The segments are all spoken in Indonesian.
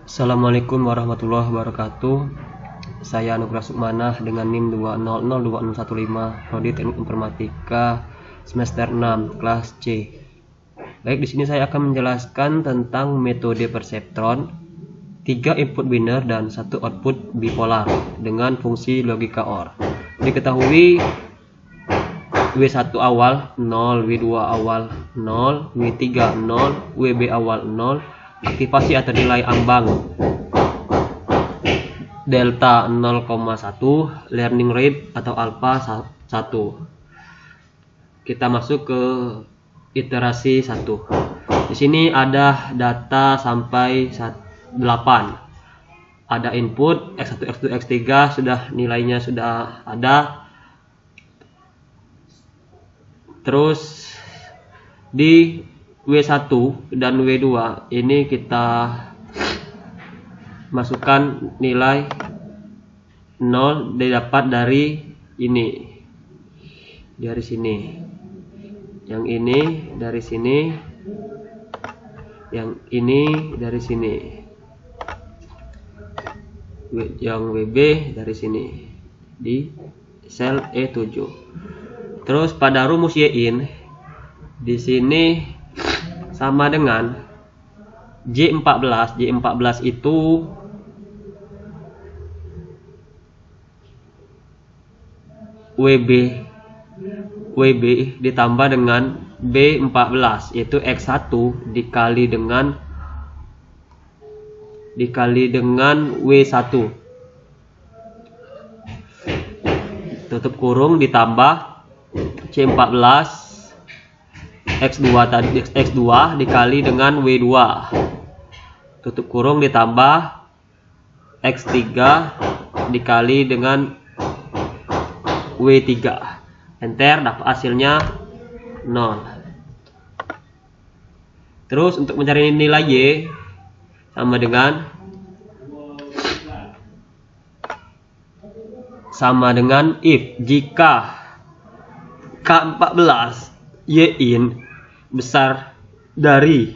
Assalamualaikum warahmatullahi wabarakatuh. Saya Anugrah Sukmanah dengan NIM 2002615, Prodi Teknik Informatika semester 6 kelas C. Baik, di sini saya akan menjelaskan tentang metode perseptron, 3 input biner dan 1 output bipolar dengan fungsi logika OR. Diketahui W1 awal 0, W2 awal 0, W3 0, WB awal 0. Aktivasi atau nilai ambang delta 0,1, learning rate atau alpha 1. Kita masuk ke iterasi 1. Di sini ada data sampai 8. Ada input X1, X2, X3 sudah nilainya sudah ada. Terus di W1 dan W2 ini kita masukkan nilai 0 didapat dari ini, dari sini, yang ini dari sini, yang ini dari sini, yang WB dari sini di sel E7. Terus pada rumus Y-in di sini sama dengan J14. J14 itu WB ditambah dengan B14, yaitu X1 dikali dengan W1 tutup kurung ditambah C14 X2 dikali dengan W2 tutup kurung ditambah X3 dikali dengan W3. Enter, dapat hasilnya 0. Terus untuk mencari nilai Y sama dengan if jika K14 Y-in besar dari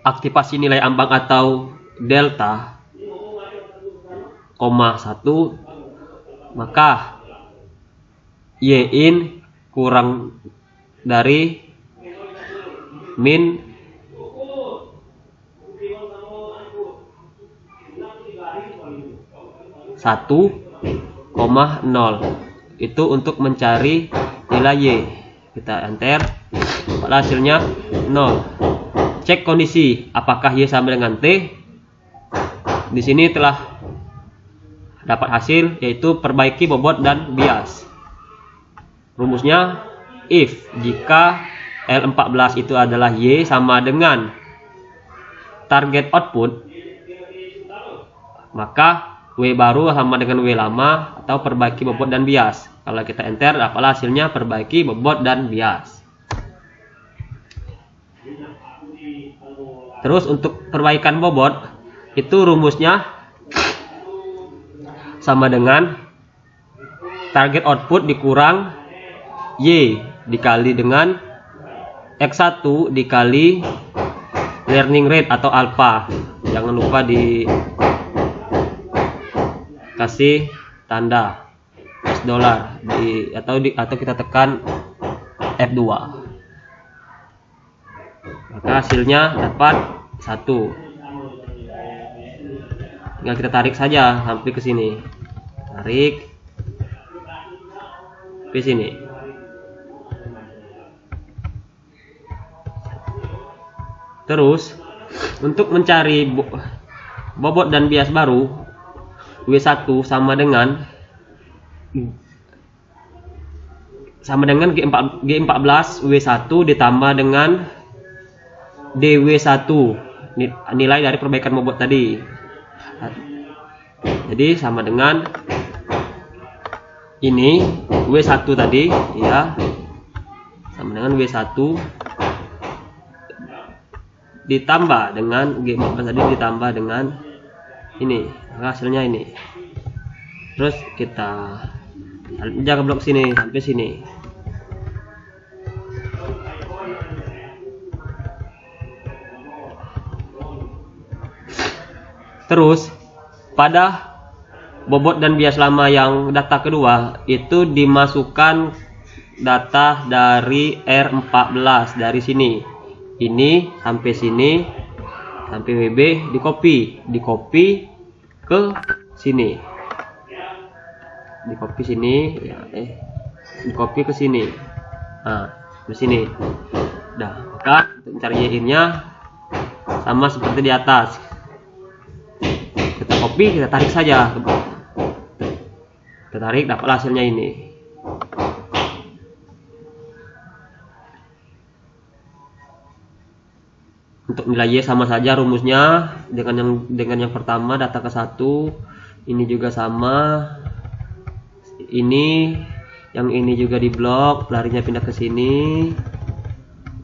aktivasi nilai ambang atau delta, 1, maka Y-in kurang dari min 1,0. Itu untuk mencari nilai Y. Kita enter, pada hasilnya 0. Cek kondisi apakah Y sama dengan T. Di sini telah dapat hasil, yaitu perbaiki bobot dan bias. Rumusnya if jika L14 itu adalah Y sama dengan target output, maka W baru sama dengan W lama atau perbaiki bobot dan bias. Kalau kita enter, dapatlah hasilnya perbaiki bobot dan bias. Terus untuk perbaikan bobot itu rumusnya sama dengan target output dikurang Y dikali dengan X1 dikali learning rate atau alpha. Jangan lupa dikasih tanda $, atau kita tekan F2. Maka hasilnya dapat 1. Tinggal kita tarik saja sampai ke sini. Tarik ke sini. Terus untuk mencari bobot dan bias baru, W1 sama dengan G14 W1 ditambah dengan DW1, nilai dari perbaikan bobot tadi. Jadi sama dengan ini W1 tadi, ya, sama dengan W1 ditambah dengan G14 tadi ditambah dengan ini, hasilnya ini. Terus kita jaga blok sini sampai sini. Terus pada bobot dan bias lama yang data kedua itu dimasukkan data dari R14 dari sini. Ini sampai sini sampai WB dikopi ke sini. Dikopi sini ya, dikopi ke sini. Nah, di sini. Nah, maka untuk mencari Y-nya sama seperti di atas. Kita copy, kita tarik saja. Kita tarik, dapat hasilnya ini. Untuk nilai Y sama saja rumusnya dengan yang pertama, data ke 1. Ini juga sama. Ini yang ini juga di blok, larinya pindah ke sini.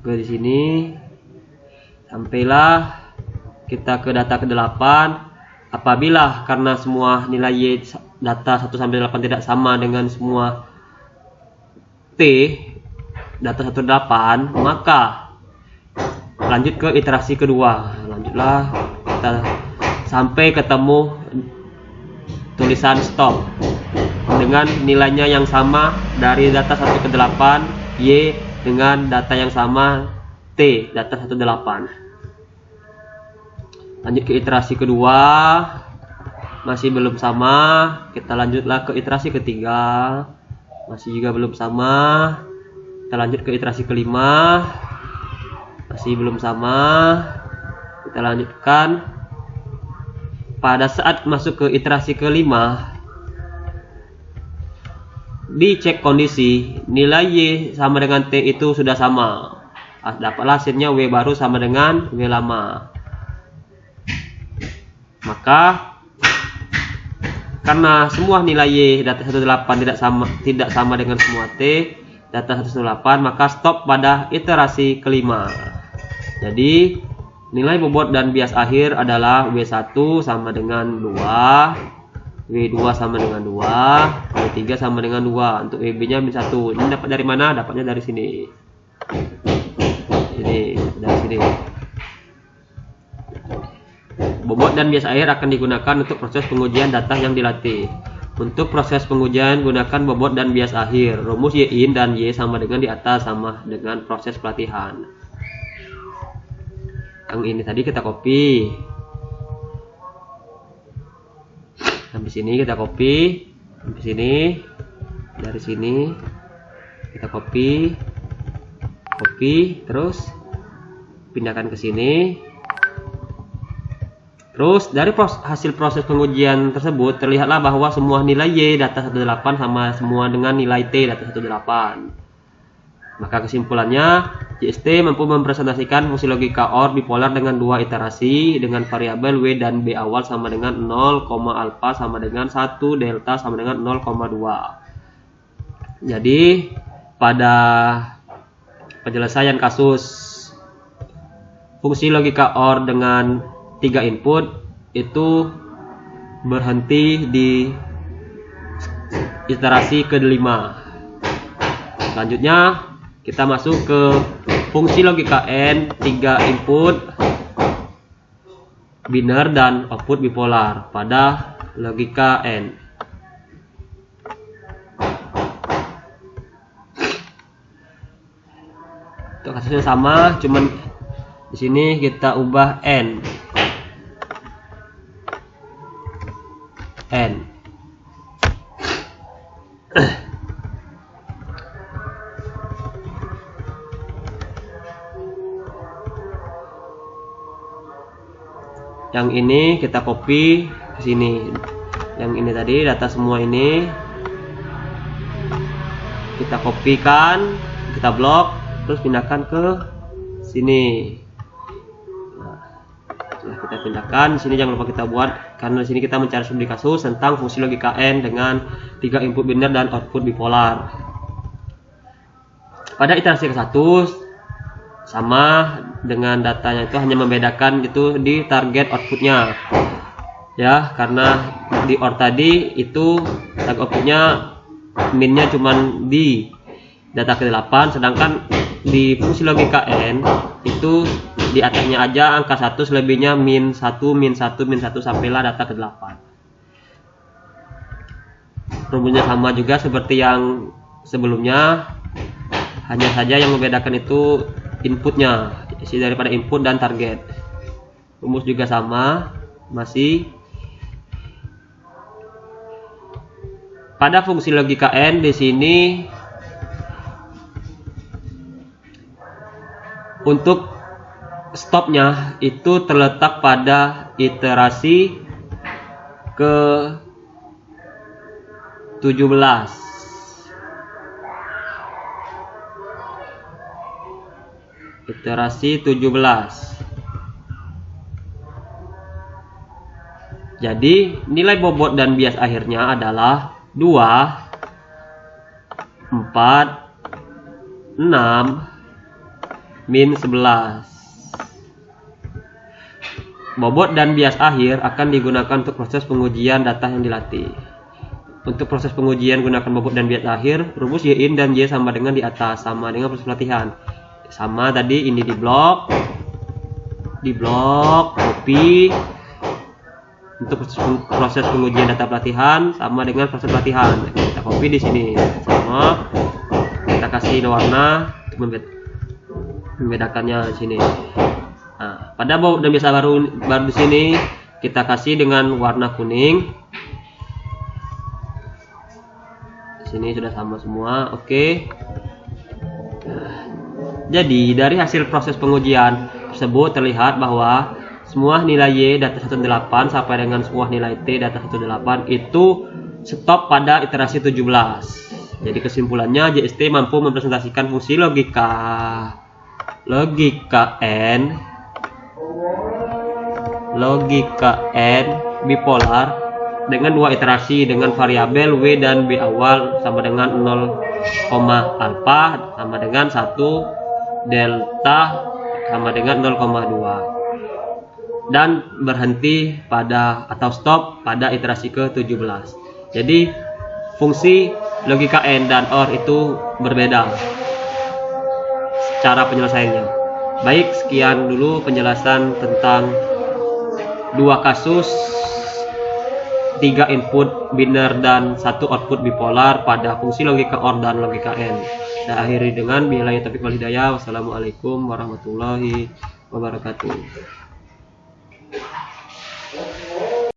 Ke di sini. Sampailah kita ke data ke-8. Apabila karena semua nilai Y data 1 sampai 8 tidak sama dengan semua T data 1 8, maka lanjut ke iterasi kedua. Lanjutlah kita sampai ketemu tulisan stop dengan nilainya yang sama dari data 1 ke 8, Y dengan data yang sama T data 1 8. Lanjut ke iterasi kedua, masih belum sama. Kita lanjutlah ke iterasi ketiga, masih juga belum sama. Kita lanjut ke iterasi kelima, masih belum sama. Kita lanjutkan. Pada saat masuk ke iterasi kelima, dicek kondisi nilai Y sama dengan T itu sudah sama. Dapatlah hasilnya W baru sama dengan W lama. Maka karena semua nilai Y data 18 tidak sama dengan semua T data 118, maka stop pada iterasi kelima. Jadi nilai bobot dan bias akhir adalah W1 sama dengan 2, W2 sama dengan 2, W3 sama dengan 2. Untuk WB nya min 1. Ini dapat dari mana? Dapatnya dari sini. Ini dari sini. Bobot dan bias akhir akan digunakan untuk proses pengujian data yang dilatih. Untuk proses pengujian gunakan bobot dan bias akhir. Rumus Y in dan Y sama dengan di atas sama dengan proses pelatihan. Yang ini tadi kita copy. Sampai sini kita copy. Sampai sini. Dari sini kita copy. Terus pindahkan ke sini. Terus dari hasil proses pengujian tersebut terlihatlah bahwa semua nilai Y data 18 sama semua dengan nilai T data 18. Maka kesimpulannya, JST mampu mempresentasikan fungsi logika OR bipolar dengan 2 iterasi dengan variabel W dan B awal sama dengan 0, alfa sama dengan 1, delta sama dengan 0,2. Jadi pada penyelesaian kasus fungsi logika OR dengan 3 input itu berhenti di iterasi ke-5. Selanjutnya kita masuk ke fungsi logika N, 3 input biner dan output bipolar pada logika N. Untuk kasusnya sama, cuman di sini kita ubah N. Yang ini kita copy ke sini. Yang ini tadi data semua ini kita kopikan, kita blok, terus pindahkan ke sini. Setelah kita pindahkan, sini jangan lupa kita buat, karena di sini kita mencari studi kasus tentang fungsi logika N dengan 3 input biner dan output bipolar. Pada iterasi ke-1 sama dengan datanya, itu hanya membedakan itu di target outputnya ya, karena di OR tadi itu target outputnya minnya cuman di data ke-8, sedangkan di fungsi logika n itu di atasnya aja angka 1, selebihnya min 1 sampailah data ke 8. Rumusnya sama juga seperti yang sebelumnya, hanya saja yang membedakan itu inputnya, isi daripada input dan target. Rumus juga sama, masih pada fungsi logika n. Di sini untuk stopnya itu terletak pada iterasi ke 17. Iterasi 17. Jadi nilai bobot dan bias akhirnya adalah 2, 4, 6, min 11. Bobot dan bias akhir akan digunakan untuk proses pengujian data yang dilatih. Untuk proses pengujian gunakan bobot dan bias akhir, rumus Y in dan Y sama dengan di atas, sama dengan proses pelatihan. Sama tadi, ini di blok, copy. Untuk proses pengujian data pelatihan sama dengan proses pelatihan, kita copy di sini sama, kita kasih warna untuk membedakannya di sini. Nah, pada bobot dan bias baru di sini kita kasih dengan warna kuning. Di sini sudah sama semua, oke. Jadi dari hasil proses pengujian tersebut terlihat bahwa semua nilai Y data 18 sampai dengan semua nilai T data 18 itu stop pada iterasi 17. Jadi kesimpulannya JST mampu merepresentasikan fungsi logika n bipolar dengan dua iterasi dengan variabel W dan B awal sama dengan 0, alpha sama dengan 1, delta sama dengan 0,2, dan berhenti pada atau stop pada iterasi ke-17. Jadi fungsi logika AND dan OR itu berbeda cara penyelesaiannya. Baik, sekian dulu penjelasan tentang dua kasus 3 input biner dan 1 output bipolar pada fungsi logika OR dan logika AND. Saya akhiri dengan billahi taufiq wal hidayah. Wassalamualaikum warahmatullahi wabarakatuh.